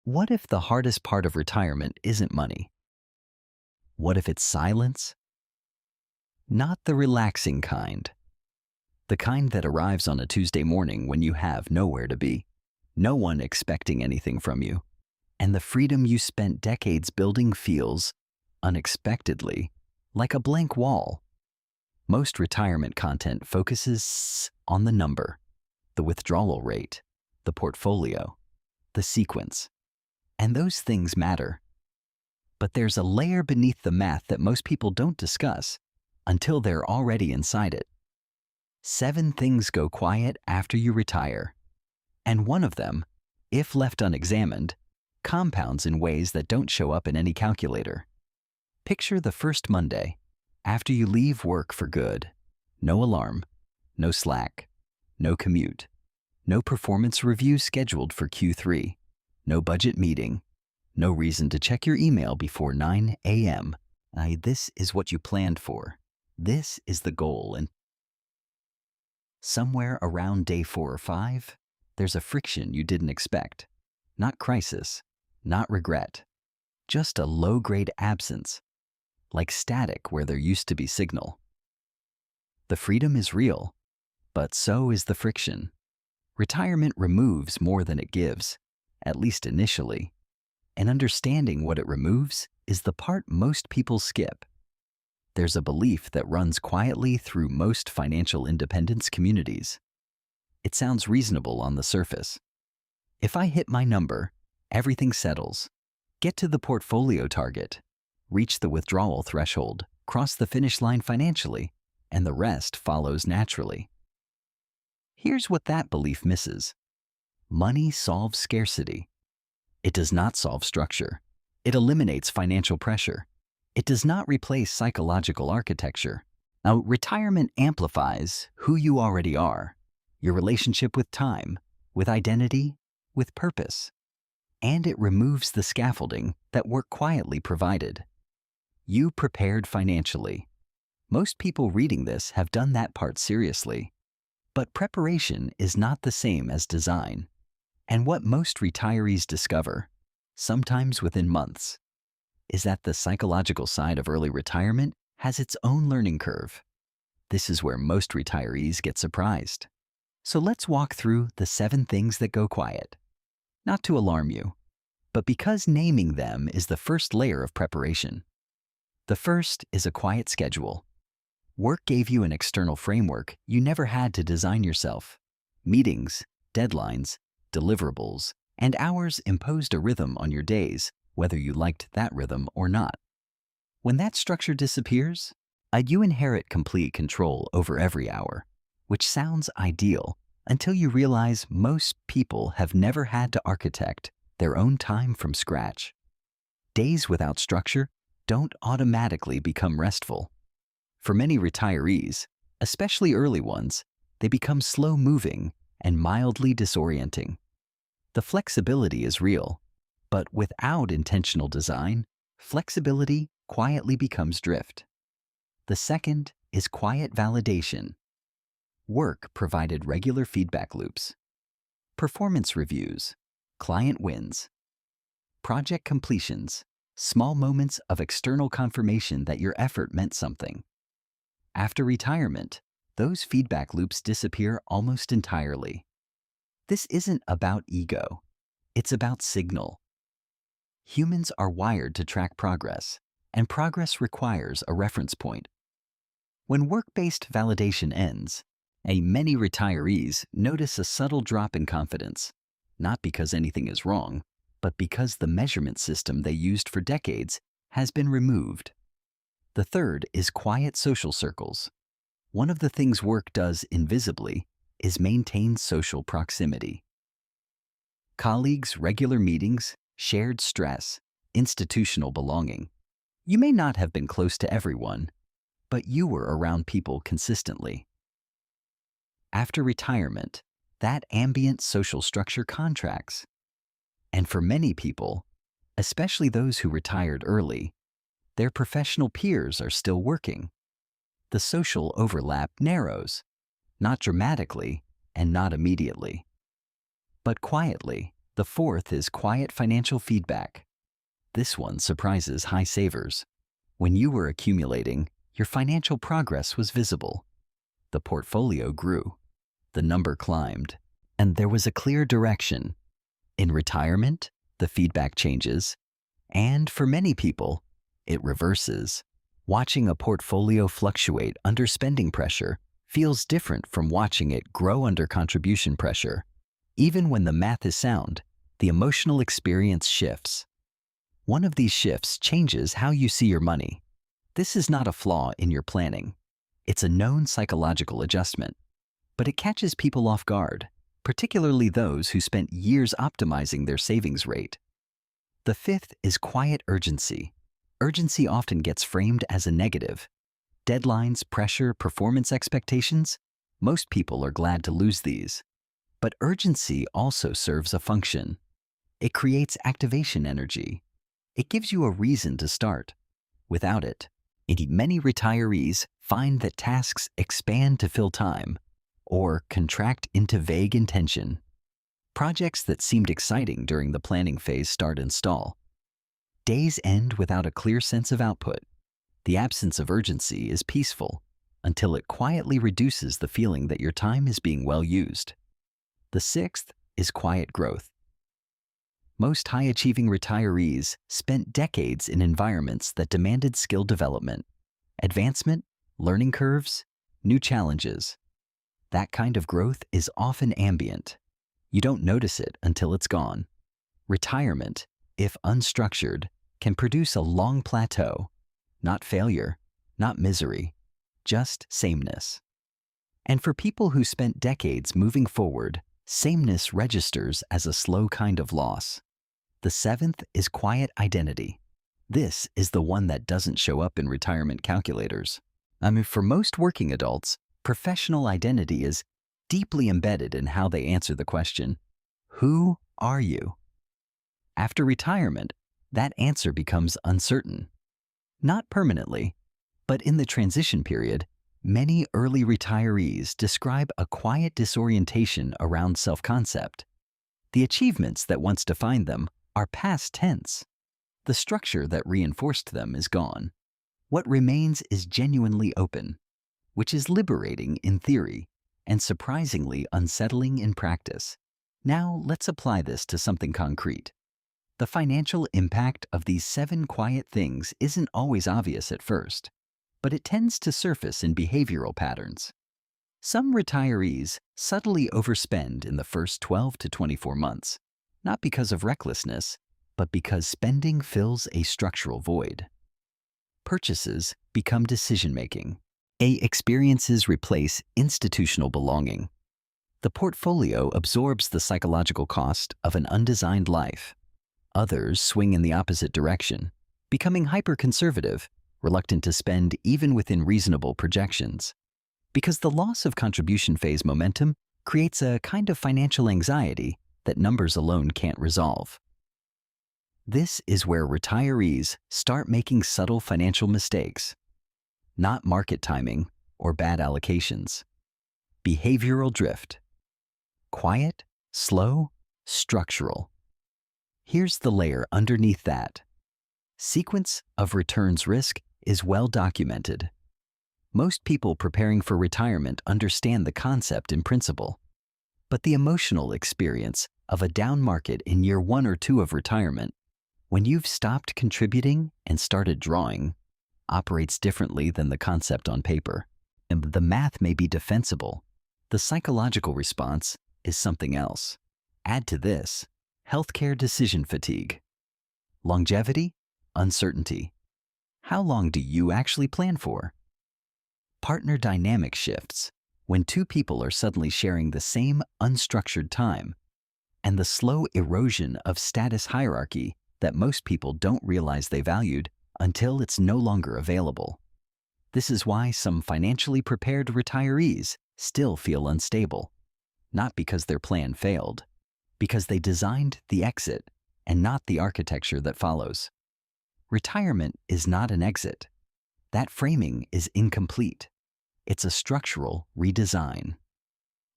What if the hardest part of retirement isn't money? What if it's silence? Not the relaxing kind. The kind that arrives on a Tuesday morning when you have nowhere to be, no one expecting anything from you, and the freedom you spent decades building feels, unexpectedly, like a blank wall. Most retirement content focuses on the number, the withdrawal rate, the portfolio, the sequence. And those things matter. But there's a layer beneath the math that most people don't discuss until they're already inside it. 7 things go quiet after you retire. And one of them, if left unexamined, compounds in ways that don't show up in any calculator. Picture the first Monday, after you leave work for good. No alarm, no Slack, no commute, no performance review scheduled for Q3. No budget meeting, no reason to check your email before 9 a.m. This is what you planned for. This is the goal. And somewhere around day 4 or 5, there's a friction you didn't expect. Not crisis, not regret, just a low-grade absence, like static where there used to be signal. The freedom is real, but so is the friction. Retirement removes more than it gives, at least initially, and understanding what it removes is the part most people skip. There's a belief that runs quietly through most financial independence communities. It sounds reasonable on the surface. If I hit my number, everything settles. Get to the portfolio target, reach the withdrawal threshold, cross the finish line financially, and the rest follows naturally. Here's what that belief misses. Money solves scarcity. It does not solve structure. It eliminates financial pressure. It does not replace psychological architecture. Now, retirement amplifies who you already are, your relationship with time, with identity, with purpose. And it removes the scaffolding that work quietly provided. You prepared financially. Most people reading this have done that part seriously. But preparation is not the same as design. And what most retirees discover, sometimes within months, is that the psychological side of early retirement has its own learning curve. This is where most retirees get surprised. So let's walk through the 7 things that go quiet. Not to alarm you, but because naming them is the first layer of preparation. The first is a quiet schedule. Work gave you an external framework you never had to design yourself. Meetings, deadlines, deliverables, and hours imposed a rhythm on your days, whether you liked that rhythm or not. When that structure disappears, you inherit complete control over every hour, which sounds ideal until you realize most people have never had to architect their own time from scratch. Days without structure don't automatically become restful. For many retirees, especially early ones, they become slow-moving and mildly disorienting. The flexibility is real, but without intentional design, flexibility quietly becomes drift. The second is quiet validation. Work provided regular feedback loops, performance reviews, client wins, project completions, small moments of external confirmation that your effort meant something. After retirement, those feedback loops disappear almost entirely. This isn't about ego. It's about signal. Humans are wired to track progress, and progress requires a reference point. When work-based validation ends, many retirees notice a subtle drop in confidence, not because anything is wrong, but because the measurement system they used for decades has been removed. The third is quiet social circles. One of the things work does invisibly is maintain social proximity. Colleagues, regular meetings, shared stress, institutional belonging. You may not have been close to everyone, but you were around people consistently. After retirement, that ambient social structure contracts. And for many people, especially those who retired early, their professional peers are still working. The social overlap narrows, not dramatically and not immediately. But quietly, The fourth is quiet financial feedback. This one surprises high savers. When you were accumulating, your financial progress was visible. The portfolio grew, the number climbed, and there was a clear direction. In retirement, the feedback changes, and for many people, it reverses. Watching a portfolio fluctuate under spending pressure feels different from watching it grow under contribution pressure. Even when the math is sound, the emotional experience shifts. One of these shifts changes how you see your money. This is not a flaw in your planning. It's a known psychological adjustment. But it catches people off guard, particularly those who spent years optimizing their savings rate. The fifth is quiet urgency. Urgency often gets framed as a negative. Deadlines, pressure, performance expectations, most people are glad to lose these. But urgency also serves a function. It creates activation energy. It gives you a reason to start. Without it, many retirees find that tasks expand to fill time or contract into vague intention. Projects that seemed exciting during the planning phase start and stall. Days end without a clear sense of output. The absence of urgency is peaceful until it quietly reduces the feeling that your time is being well used. The sixth is quiet growth. Most high-achieving retirees spent decades in environments that demanded skill development, advancement, learning curves, new challenges. That kind of growth is often ambient. You don't notice it until it's gone. Retirement, if unstructured, can produce a long plateau, not failure, not misery, just sameness. And for people who spent decades moving forward, sameness registers as a slow kind of loss. The seventh is quiet identity. This is the one that doesn't show up in retirement calculators. For most working adults, professional identity is deeply embedded in how they answer the question, who are you? After retirement, that answer becomes uncertain. Not permanently, but in the transition period, many early retirees describe a quiet disorientation around self-concept. The achievements that once defined them are past tense. The structure that reinforced them is gone. What remains is genuinely open, which is liberating in theory and surprisingly unsettling in practice. Now let's apply this to something concrete. The financial impact of these 7 quiet things isn't always obvious at first, but it tends to surface in behavioral patterns. Some retirees subtly overspend in the first 12 to 24 months, not because of recklessness, but because spending fills a structural void. Purchases become decision-making. Experiences replace institutional belonging. The portfolio absorbs the psychological cost of an undesigned life. Others swing in the opposite direction, becoming hyper-conservative, reluctant to spend even within reasonable projections. Because the loss of contribution phase momentum creates a kind of financial anxiety that numbers alone can't resolve. This is where retirees start making subtle financial mistakes. Not market timing or bad allocations. Behavioral drift. Quiet, slow, structural. Here's the layer underneath that. Sequence of returns risk is well documented. Most people preparing for retirement understand the concept in principle, but the emotional experience of a down market in year 1 or 2 of retirement, when you've stopped contributing and started drawing, operates differently than the concept on paper. And the math may be defensible. The psychological response is something else. Add to this healthcare decision fatigue. Longevity, uncertainty. How long do you actually plan for? Partner dynamic shifts when 2 people are suddenly sharing the same unstructured time, and the slow erosion of status hierarchy that most people don't realize they valued until it's no longer available. This is why some financially prepared retirees still feel unstable, not because their plan failed, because they designed the exit and not the architecture that follows. Retirement is not an exit. That framing is incomplete. It's a structural redesign.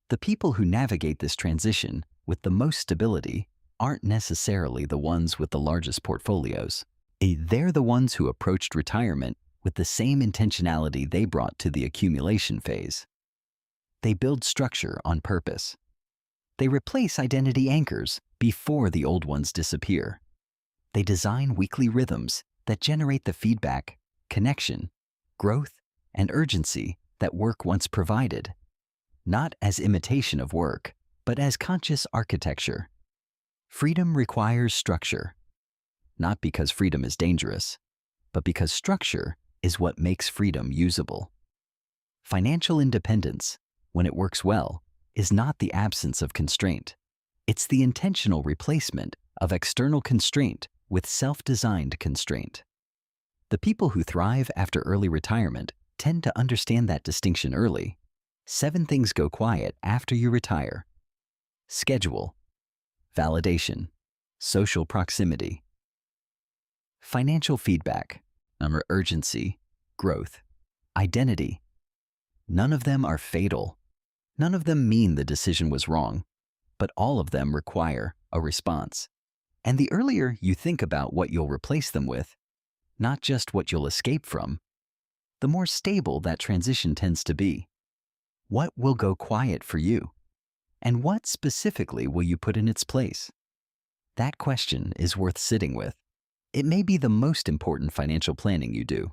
The people who navigate this transition with the most stability aren't necessarily the ones with the largest portfolios. They're the ones who approached retirement with the same intentionality they brought to the accumulation phase. They build structure on purpose. They replace identity anchors before the old ones disappear. They design weekly rhythms that generate the feedback, connection, growth, and urgency that work once provided, not as imitation of work, but as conscious architecture. Freedom requires structure, not because freedom is dangerous, but because structure is what makes freedom usable. Financial independence, when it works well, is not the absence of constraint. It's the intentional replacement of external constraint with self-designed constraint. The people who thrive after early retirement tend to understand that distinction early. 7 things go quiet after you retire. Schedule, validation, social proximity, financial feedback, urgency, growth, identity. None of them are fatal. None of them mean the decision was wrong, but all of them require a response. And the earlier you think about what you'll replace them with, not just what you'll escape from, the more stable that transition tends to be. What will go quiet for you? And what specifically will you put in its place? That question is worth sitting with. It may be the most important financial planning you do.